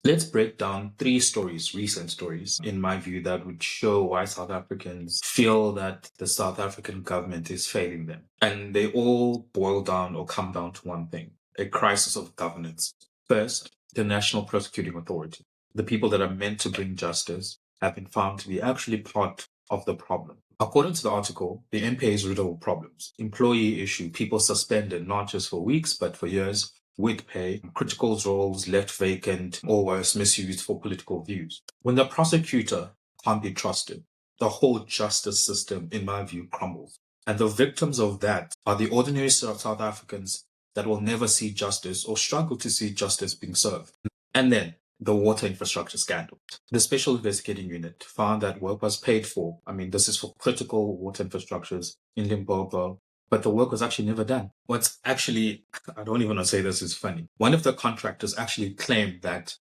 Let's break down three stories, recent stories, in my view, that would show why South Africans feel that the South African government is failing them. And they all boil down or come down to one thing: a crisis of governance. First, the National Prosecuting Authority. The people that are meant to bring justice have been found to be actually part of the problem. According to the article, the NPA is riddled with problems. Employee issue, people suspended not just for weeks, but for years, with pay, critical roles left vacant, or worse, misused for political views. When the prosecutor can't be trusted, the whole justice system, in my view, crumbles. And the victims of that are the ordinary South Africans that will never see justice or struggle to see justice being served. And then the water infrastructure scandal. The Special Investigating Unit found that work was paid for. I mean, this is for critical water infrastructures in Limpopo, but the work was actually never done. What's actually, I don't even want to say this is funny. One of the contractors actually claimed that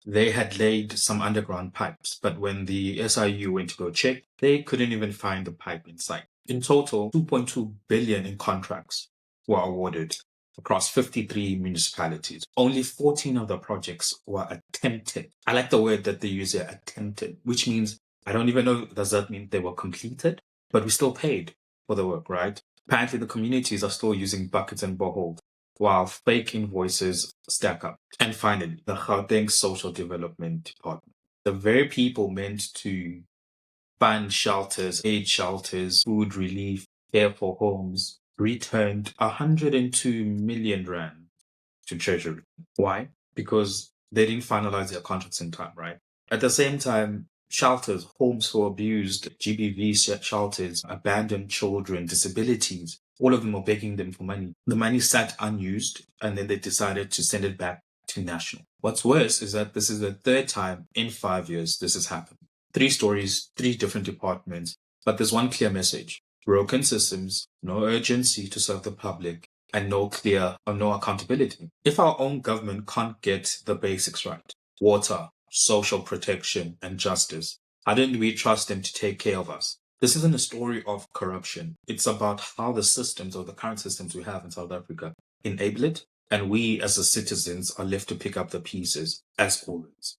they had laid some underground pipes, but when the SIU went to go check, they couldn't even find the pipe in sight. In total, 2.2 billion in contracts were awarded across 53 municipalities. Only 14 of the projects were attempted. I like the word that they use here, attempted, which means, I don't even know, does that mean they were completed? But we still paid for the work, right? Apparently the communities are still using buckets and boreholes, while fake invoices stack up. And finally, the Gauteng Social Development Department. The very people meant to fund shelters, aid shelters, food relief, care for homes, returned 102 million rand to Treasury. Why? Because they didn't finalize their contracts in time, right? At the same time, shelters, homes for abused, GBV shelters, abandoned children, disabilities, all of them are begging them for money. The money sat unused, and then they decided to send it back to national. What's worse is that this is the third time in 5 years this has happened. Three stories, three different departments, but there's one clear message: broken systems, no urgency to serve the public, and no clear or no accountability. If our own government can't get the basics right, water, social protection, and justice, how didn't we trust them to take care of us? This isn't a story of corruption. It's about how the systems, or the current systems we have in South Africa, enable it, and we as the citizens are left to pick up the pieces as always.